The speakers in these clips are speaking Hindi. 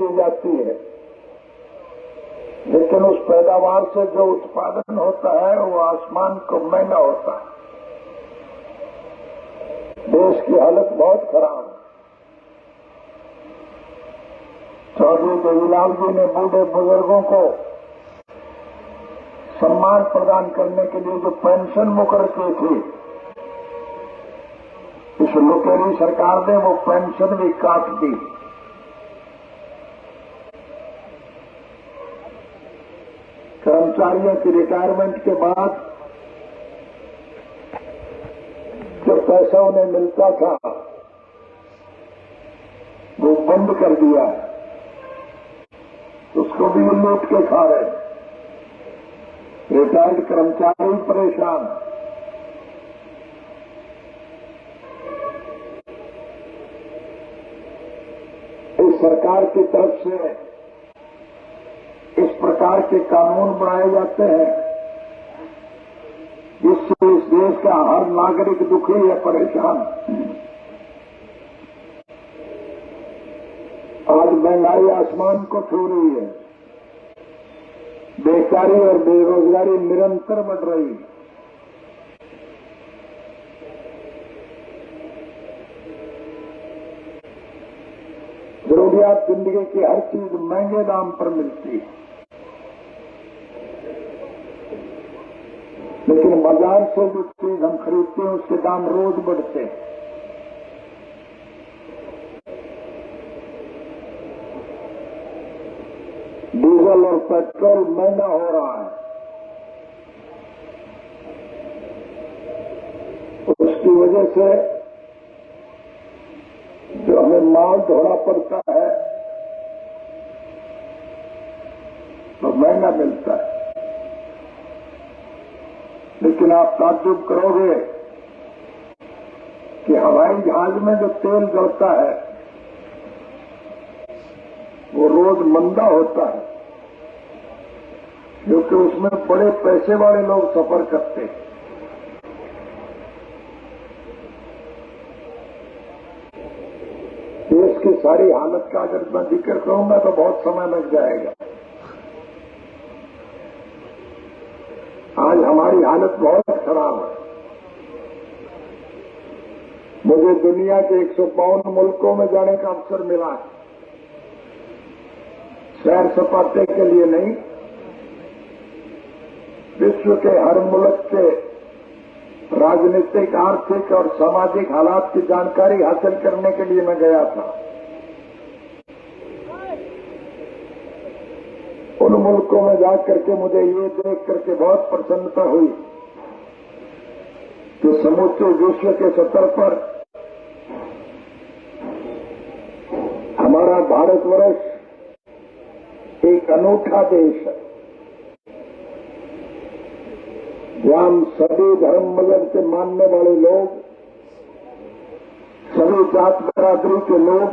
की जाती है, लेकिन उस पैदावार से जो उत्पादन होता है वो आसमान को महंगा होता है। देश की हालत बहुत खराब है। चौधरी देवीलाल जी ने बूढ़े बुजुर्गों को सम्मान प्रदान करने के लिए जो पेंशन मुकर की थी, इस लुटेरी सरकार ने वो पेंशन भी काट दी। कर्मचारियों की रिटायरमेंट के बाद जो पैसा उन्हें मिलता था वो बंद कर दिया है, उसको भी लूट के खा रहे। रिटायर्ड कर्मचारी परेशान। इस सरकार की तरफ से इस प्रकार के कानून बनाए जाते हैं जिससे इस देश का हर नागरिक दुखी है, परेशान। आज महंगाई आसमान को छू रही है, बेकारी और बेरोजगारी निरंतर बढ़ रही है। जरूरियात जिंदगी की हर चीज महंगे दाम पर मिलती है, लेकिन बाजार से जो चीज हम खरीदते हैं उसके दाम रोज बढ़ते हैं। डीजल और पेट्रोल महंगा हो रहा है, उसकी वजह से जो हमें माल ढोना पड़ता है तो महंगा मिलता है। लेकिन आप ताज्जुब करोगे कि हवाई जहाज में जो तेल जलता है वो रोज मंदा होता है, क्योंकि उसमें बड़े पैसे वाले लोग सफर करते हैं। देश की सारी हालत का अगर मैं जिक्र करूंगा तो बहुत समय लग जाएगा। आज हमारी हालत बहुत खराब है। मुझे दुनिया के 152 मुल्कों में जाने का अवसर मिला है, सैर सपाटे के लिए नहीं, विश्व के हर मुल्क के राजनीतिक, आर्थिक और सामाजिक हालात की जानकारी हासिल करने के लिए मैं गया था। उन मुल्कों में जाकर के मुझे ये देख करके बहुत प्रसन्नता हुई कि समूचे विश्व के स्तर पर हमारा भारतवर्ष एक अनूठा देश है, जहां सभी धर्म मजहब के मानने वाले लोग, सभी जात बरादरी के लोग,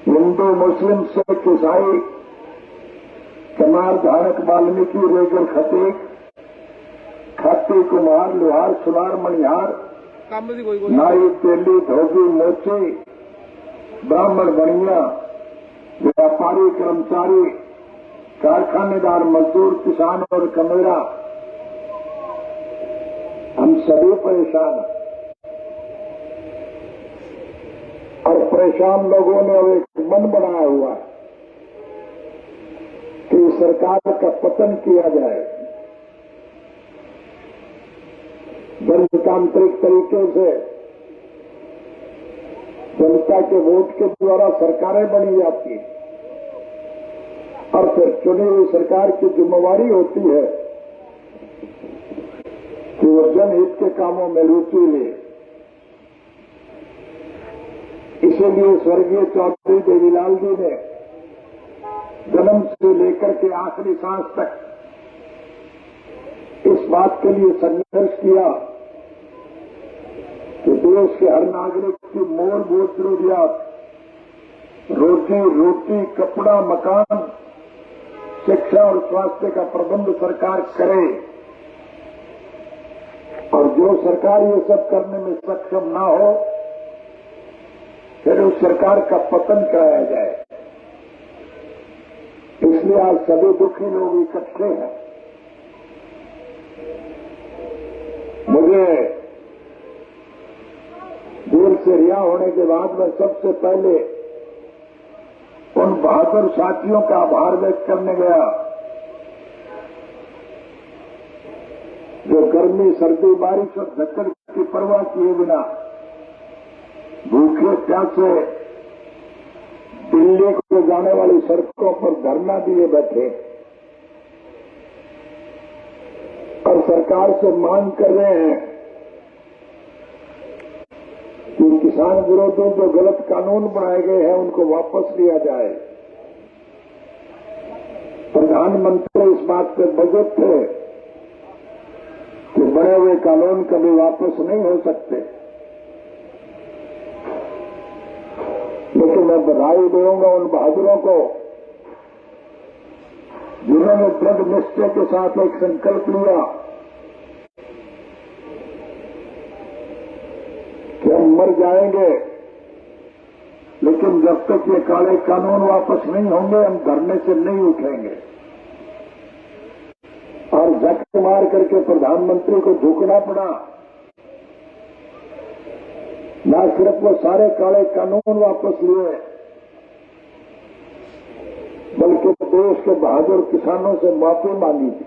हिंदू, मुस्लिम, सिख, ईसाई, कमार, धारक, वाल्मीकि, रेगर, खतीक, खाती, कुमार, लोहार, सुनार, मणिहार, नाई, तेली, धोबी, मोची, ब्राह्मण, बनिया, व्यापारी, कर्मचारी, कारखानेदार, मजदूर, किसान और कमेरा, हम सभी परेशान हैं। और परेशान लोगों ने अब एक मन बनाया हुआ है कि सरकार का पतन किया जाए, जनतांत्रिक तरीके से जनता के वोट के द्वारा सरकारें बनी जाती हैं और फिर चुनी हुई सरकार की जिम्मेवारी होती है कि वो जनहित के कामों में रुचि ले। इसीलिए स्वर्गीय चौधरी देवीलाल जी ने जन्म से लेकर के आखिरी सांस तक इस बात के लिए संघर्ष किया कि देश के हर नागरिक की मूलभूत जरूरियात, रोजी रोटी, कपड़ा, मकान, शिक्षा और स्वास्थ्य का प्रबंध सरकार करे। और जो सरकार ये सब करने में सक्षम ना हो फिर उस सरकार का पतन कराया जाए। इसलिए आज सभी दुखी लोग इकट्ठे हैं। मुझे जेल से रिहा होने के बाद मैं सबसे पहले उन बहादुर साथियों का आभार व्यक्त करने गया जो गर्मी, सर्दी, बारिश और धक्कड़ की परवाह किए बिना भूखे प्यासे दिल्ली को जाने वाली सड़कों पर धरना दिए बैठे और सरकार से मांग कर रहे हैं कि किसान विरोधी जो गलत कानून बनाए गए हैं उनको वापस लिया जाए। प्रधानमंत्री इस बात पर बजट थे कि बने हुए कानून कभी वापस नहीं हो सकते, लेकिन मैं बधाई दूंगा उन बहादुरों को जिन्होंने दृढ़ निश्चय के साथ एक संकल्प लिया कि हम मर जाएंगे, लेकिन जब तक ये काले कानून वापस नहीं होंगे हम धरने से नहीं उठेंगे। और झक मार करके प्रधानमंत्री को झुकना पड़ा। न सिर्फ वो सारे काले कानून वापस लिए, बल्कि देश के बहादुर किसानों से माफी मांगी थी।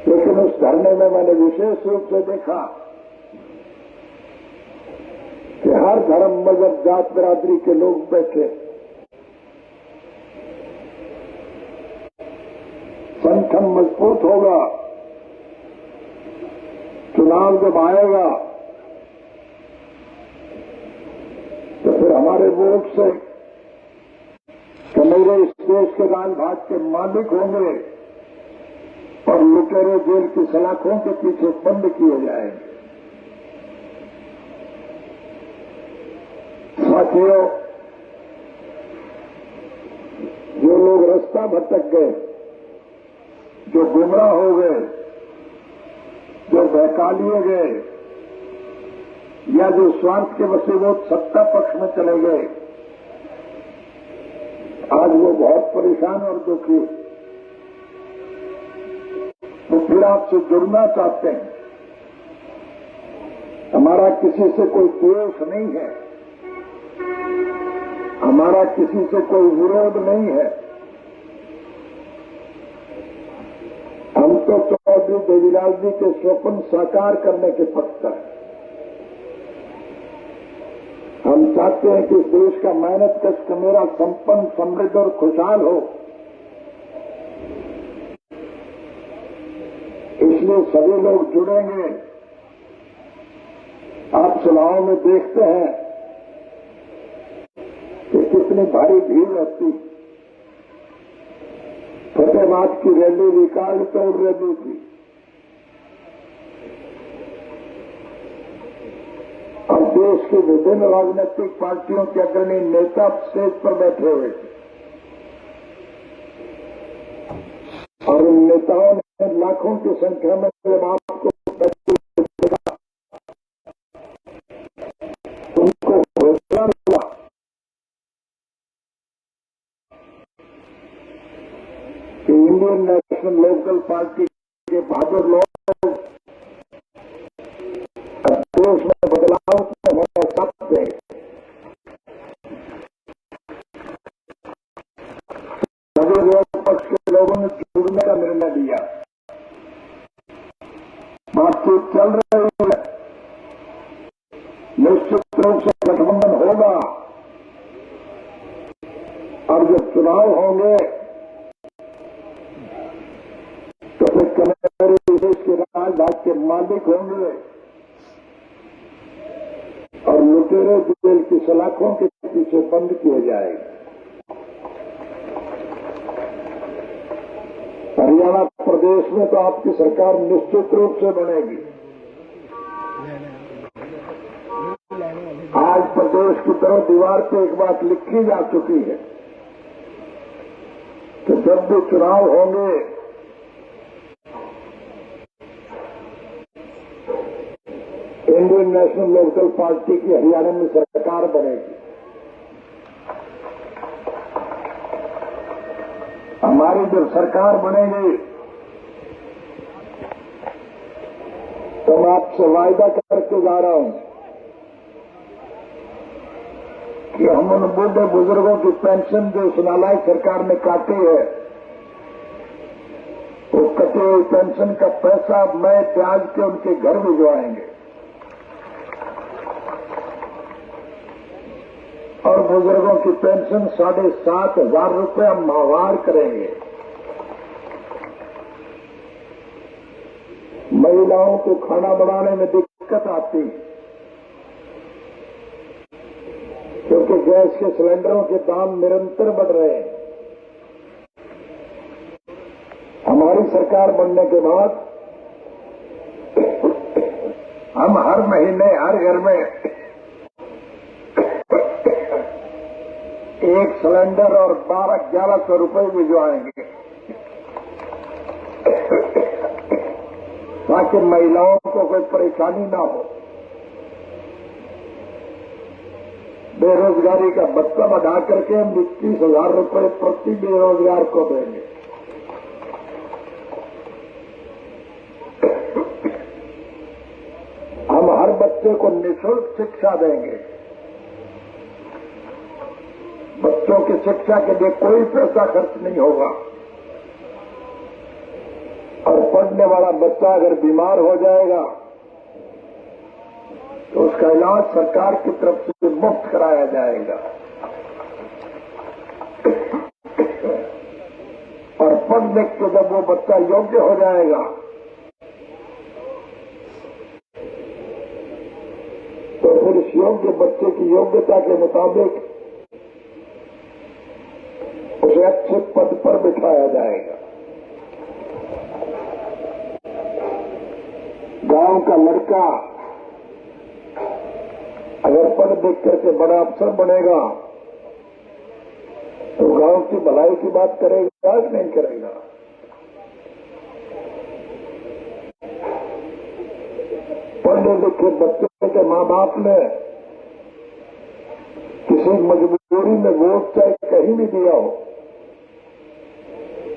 लेकिन उस धरने में मैंने विशेष रूप से देखा कि हर धर्म, मजहब, जात बिरादरी के लोग बैठे। संगठन मजबूत होगा, चुनाव जब आएगा तो फिर हमारे वोट से कमेरे इस देश के राजभाग के मालिक होंगे और लुटेरे जेल की सलाखों के पीछे बंद किए जाएंगे। साथियों, जो लोग रास्ता भटक गए, जो गुमराह हो गए, जो बहका लिए गए या जो स्वार्थ के वशीभूत सत्ता पक्ष में चले गए, आज वो बहुत परेशान और दुखी। तो फिर आपसे जुड़ना चाहते हैं। हमारा किसी से कोई द्वेष नहीं है, हमारा किसी से कोई विरोध नहीं है। हम तो चौधरी देवीलाल जी के स्वप्न साकार करने के पक्ष हैं। हम चाहते हैं कि इस देश का मेहनत कश मेरा संपन्न, समृद्ध और खुशहाल हो। इसलिए सभी लोग जुड़ेंगे। आप चुनाव में देखते हैं कि कितनी भारी भीड़ रहती। फतेहाबाद की रैली रिकॉर्ड तोड़ रैली थी और देश की विभिन्न राजनीतिक पार्टियों के अग्रणी नेता स्टेज पर बैठे हुए थे और उन नेताओं ने लाखों की संख्या में जब आपको देखा, उनको हौसला मिला। इंडियन नेशनल लोकल पार्टी के बहादुर लोग देश में बदलाव होने सकते सभी विरोध पक्ष के लोगों ने जुड़ने का निर्णय लिया। बातचीत चल रही है, निश्चित रूप से गठबंधन होगा और जब चुनाव होंगे तो फिर कमेरे देश के राजभाग के मालिक होंगे और लुटेरे जेल की सलाखों के पीछे बंद किए जाएंगे। हरियाणा प्रदेश में तो आपकी सरकार निश्चित रूप से बनेगी। आज प्रदेश की तरफ दीवार पे एक बात लिखी जा चुकी है कि जब भी चुनाव होंगे इंडियन नेशनल लोकदल पार्टी की हरियाणा में सरकार बनेगी। हमारी जब सरकार बनेगी तो मैं आपसे वायदा करके जा रहा हूं कि हम उन बूढ़े बुजुर्गों की पेंशन जो इस नालायक सरकार ने काटी है, उस कटी हुई पेंशन का पैसा मैं ब्याज के उनके घर भिजवाएंगे और बुजुर्गों की पेंशन 7,500 रुपये माहवार करेंगे। महिलाओं को खाना बनाने में दिक्कत आती है क्योंकि गैस के सिलेंडरों के दाम निरंतर बढ़ रहे हैं। हमारी सरकार बनने के बाद हम हर महीने हर घर में एक सिलेंडर और 1200-1100 रुपये भिजवाएंगे ताकि महिलाओं को कोई परेशानी ना हो। बेरोजगारी का भत्ता बढ़ा करके हम 21,000 रुपये प्रति बेरोजगार को देंगे। हम हर बच्चे को निःशुल्क शिक्षा देंगे। बच्चों की शिक्षा के लिए कोई पैसा खर्च नहीं होगा और पढ़ने वाला बच्चा अगर बीमार हो जाएगा तो उसका इलाज सरकार की तरफ से मुफ्त कराया जाएगा और पढ़ लिख के जब वो बच्चा योग्य हो जाएगा तो फिर इस योग्य बच्चे की योग्यता के मुताबिक उसे अच्छे पद पर बिठाया जाएगा। गांव का लड़का अगर पढ़ लिख करके बड़ा अफसर बनेगा तो गांव की भलाई की बात करेगा कि नहीं करेगा? पढ़े लिखे बच्चे के माँ बाप ने किसी मजबूरी में वोट चाहे कहीं भी दिया हो,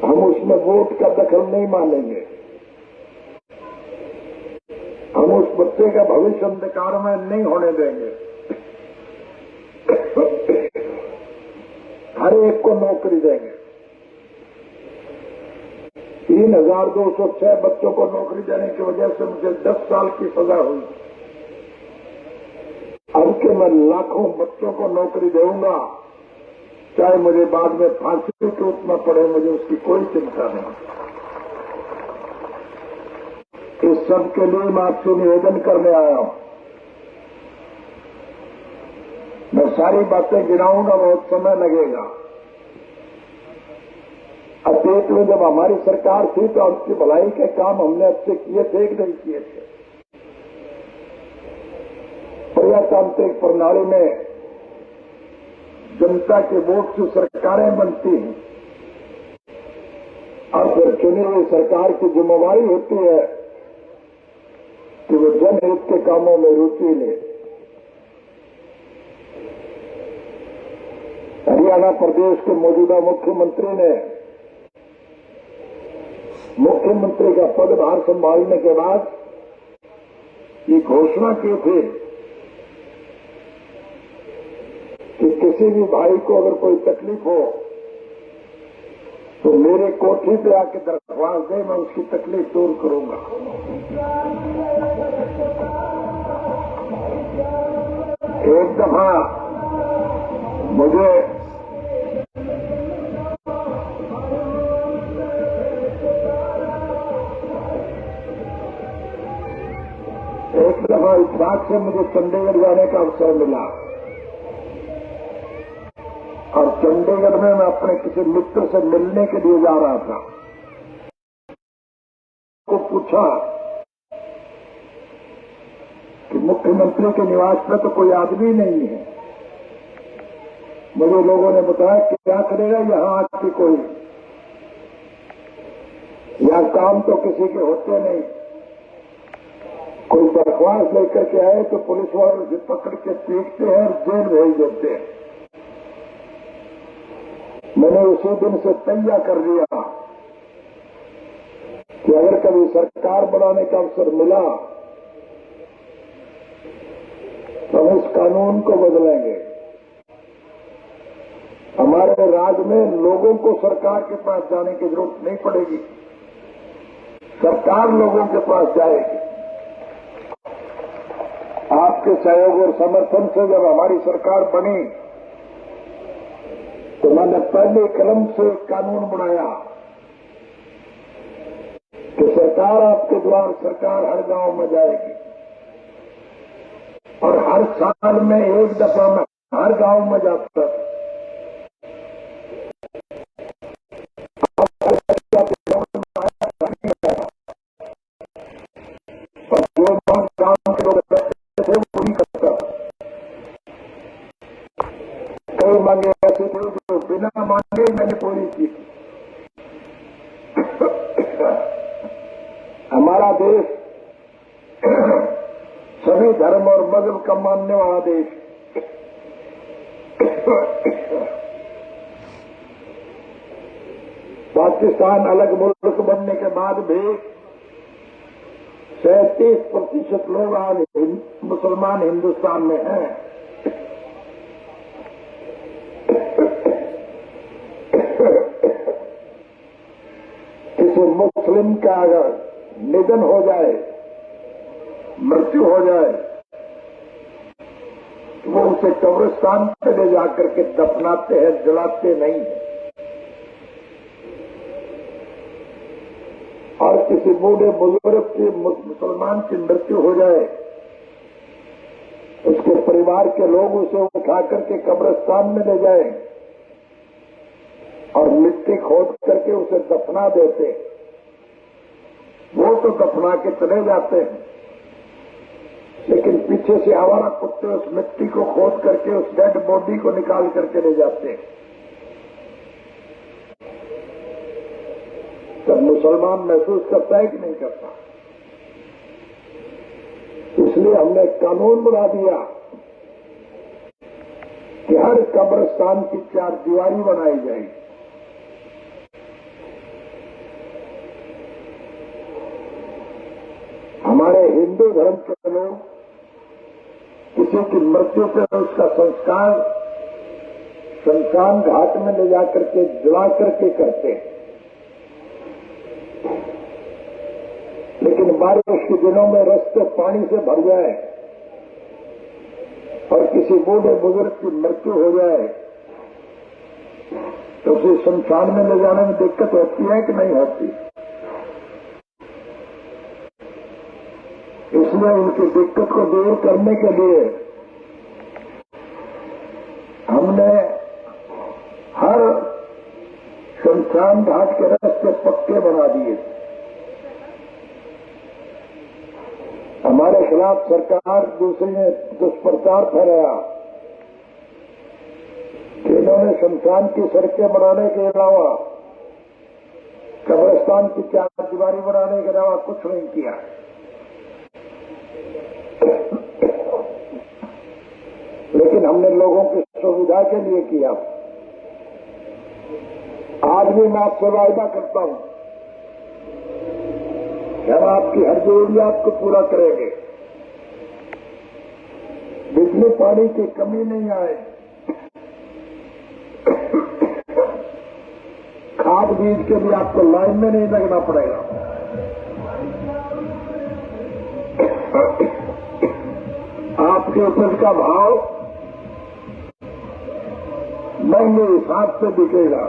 हम उसमें वोट का दखल नहीं मानेंगे। हम उस बच्चे का भविष्य अंधकार में नहीं होने देंगे। हर एक को नौकरी देंगे। 3,206 बच्चों को नौकरी देने की वजह से मुझे 10 साल की सजा हुई। अब के मैं लाखों बच्चों को नौकरी दूंगा, चाहे मुझे बाद में फांसी के उठना पड़े, मुझे उसकी कोई चिंता नहीं। इस सब के लिए मैं आपसे निवेदन करने आया हूं। मैं सारी बातें गिनाऊंगा, बहुत समय लगेगा। अतीत में जब हमारी सरकार थी तो उसकी भलाई के काम हमने अच्छे किए थे कि नहीं किए थे? प्रजातांत्रिक प्रणाली में जनता के वोट से सरकारें बनती हैं और फिर चुनी हुई सरकार की जिम्मेवारी होती है कि वो जनहित के कामों में रुचि ले। हरियाणा प्रदेश के मौजूदा मुख्यमंत्री ने मुख्यमंत्री का पदभार संभालने के बाद ये घोषणा की थी कि किसी भी भाई को अगर कोई तकलीफ हो तो मेरे कोठी पे आके दरख्वास्त दे, मैं उसकी तकलीफ दूर करूंगा। एक दफा मुझे इत्तेफाक से मुझे चंडीगढ़ जाने का अवसर मिला और चंडीगढ़ में मैं अपने किसी मित्र से मिलने के लिए जा रहा था। को पूछा कि मुख्यमंत्री के निवास में तो कोई आदमी नहीं है। मुझे लोगों ने बताया कि क्या करेगा यहां आके कोई, यहां काम तो किसी के होते नहीं। कोई दरख्वास्त लेकर के आए तो पुलिस वाले उसे पकड़ के पीटते हैं और जेल भेज देते हैं। मैंने उसी दिन से तैयार कर लिया कि अगर कभी सरकार बनाने का अवसर मिला तो हम इस कानून को बदलेंगे। हमारे राज्य में लोगों को सरकार के पास जाने की जरूरत नहीं पड़ेगी, सरकार लोगों के पास जाएगी। आपके सहयोग और समर्थन से जब हमारी सरकार बनी तो मैंने पहले कलम से कानून बनाया कि सरकार आपके द्वार, सरकार हर गांव में जाएगी और हर साल में एक दफा मैं हर गांव में जाता था। और जो गांव के लोग थे वो नहीं करता। कई मांगे ऐसे थे जो बिना मांगे मैंने पूरी की। हमारा देश सभी धर्म और मजहब का मानने वाला देश, पाकिस्तान अलग मुल्क बनने के बाद भी 37% लोग आज मुसलमान हिंदुस्तान में हैं। किसी मुस्लिम का अगर निधन हो जाए, मृत्यु हो जाए, तो वो उसे कब्रिस्तान पे ले जाकर के दफनाते हैं, जलाते नहीं है। और किसी बूढ़े बुजुर्ग की मुसलमान की मृत्यु हो जाए, उसके परिवार के लोग उसे उठा करके कब्रिस्तान में ले जाए और मिट्टी खोद करके उसे दफना देते। वो तो दफना के चले जाते हैं, लेकिन पीछे से आवारा कुत्ते उस मिट्टी को खोद करके उस डेड बॉडी को निकाल करके ले जाते हैं। तब मुसलमान महसूस करता है कि नहीं करता? इसलिए हमने कानून बना दिया कि हर कब्रिस्तान की 4 दीवारी बनाई जाएगी। हमारे हिंदू धर्म के लोग किसी की मृत्यु पर उसका संस्कार शमशान घाट में ले जाकर के जला करके करते हैं, लेकिन बारिश के दिनों में रास्ते पानी से भर जाए और किसी बूढ़े बुजुर्ग की मृत्यु हो जाए तो उसे शमशान में ले जाने में दिक्कत होती है कि नहीं होती? इसलिए उनकी दिक्कत को दूर करने के लिए हमने हर शमशान घाट के रास्ते पक्के बना दिए। हमारे खिलाफ सरकार दूसरी ने दुष्प्रचार फैलाया कि इन्होंने शमशान की सड़कें बनाने के अलावा, कब्रिस्तान की 4 दीवारी बनाने के अलावा कुछ नहीं किया। लेकिन हमने लोगों की सुविधा के लिए किया। आज भी मैं आपसे वायदा करता हूं कि हम आपकी हर जरूरियात को पूरा करेंगे। बिजली पानी की कमी नहीं आए, खाद बीज के लिए आपको लाइन में नहीं लगना पड़ेगा। आपके उपज का भाव महंगे हिसाब से बिकेगा।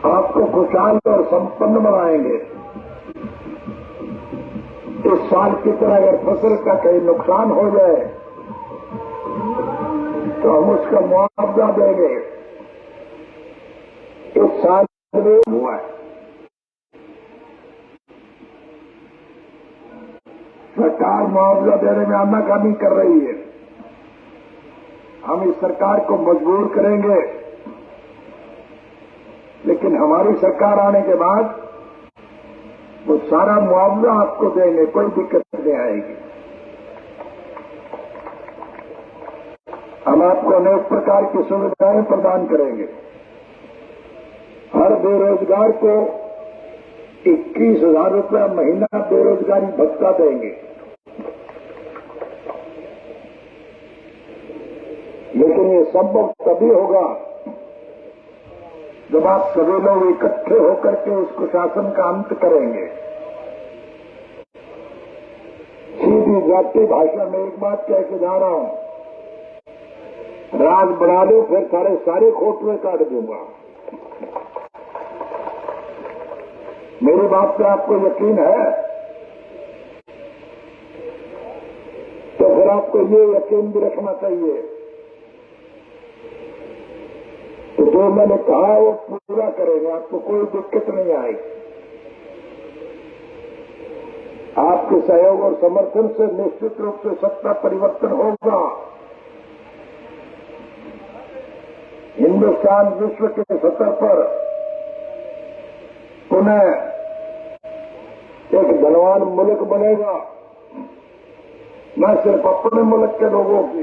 आपको खुशहाल और संपन्न बनाएंगे। इस साल की तरह अगर फसल का कहीं नुकसान हो जाए तो हम उसका मुआवजा देंगे। इस साल में हुआ है, सरकार मुआवजा देने में आनाकानी कर रही है। हम इस सरकार को मजबूर करेंगे, लेकिन हमारी सरकार आने के बाद वो सारा मुआवजा आपको देंगे, कोई दिक्कत नहीं आएगी। हम आपको अनेक प्रकार की सुविधाएं प्रदान करेंगे। हर बेरोजगार को 21,000 रुपया महीना बेरोजगारी भत्ता देंगे। लेकिन ये संभव तभी होगा जब आप सभी लोग इकट्ठे होकर के उस कुशासन का अंत करेंगे। सीधी जाति भाषा में एक बात कह के जा रहा हूं, राज बना लो फिर सारे खोटवे काट दूंगा। मेरी बात पे आपको यकीन है तो फिर आपको ये यकीन भी रखना चाहिए तो जो मैंने कहा वो पूरा करेंगे, आपको कोई दिक्कत नहीं आएगी। आपके सहयोग और समर्थन से निश्चित रूप से सत्ता परिवर्तन होगा। हिंदुस्तान विश्व के स्तर पर पुनः एक धनवान मुल्क बनेगा, न सिर्फ अपने मुल्क के लोगों की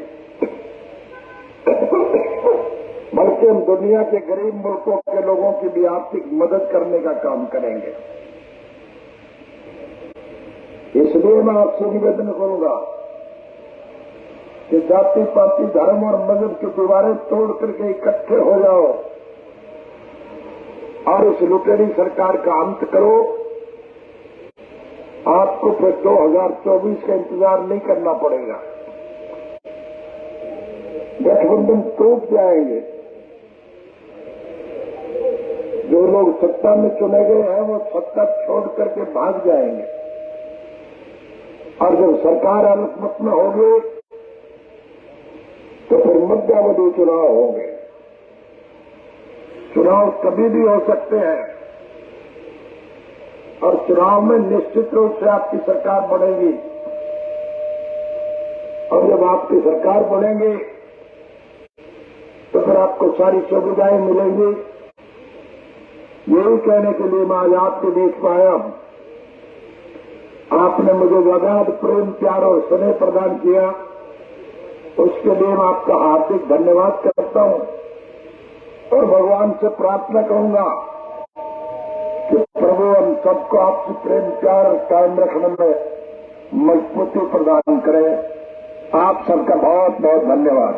बल्कि हम दुनिया के गरीब मुल्कों के लोगों की भी आर्थिक मदद करने का काम करेंगे। इसलिए मैं आपसे निवेदन करूंगा कि जाति पाति धर्म और मजहब की दीवारें तोड़ करके इकट्ठे हो जाओ और इस लुटेरी सरकार का अंत करो। आपको फिर 2024 का इंतजार नहीं करना पड़ेगा। गठबंधन टूट जाएंगे। जो लोग सत्ता में चुने गए हैं वो सत्ता छोड़ करके भाग जाएंगे और जब सरकार अल्पमत में होगी तो फिर मध्यावधि चुनाव होंगे। चुनाव कभी भी हो सकते हैं और चुनाव में निश्चित रूप से आपकी सरकार बढ़ेगी और जब आपकी सरकार बढ़ेगी तो फिर आपको सारी सुविधाएं मिलेंगी। यही कहने के लिए मैं आज आपके बीच में आया हूं। आपने मुझे अगाध प्रेम प्यार और स्नेह प्रदान किया, उसके लिए मैं आपका हार्दिक धन्यवाद करता हूं और भगवान से प्रार्थना करूंगा कि प्रभु हम सबको आपसे प्रेम प्यार कायम रखने में मजबूती प्रदान करें। आप सबका बहुत बहुत धन्यवाद।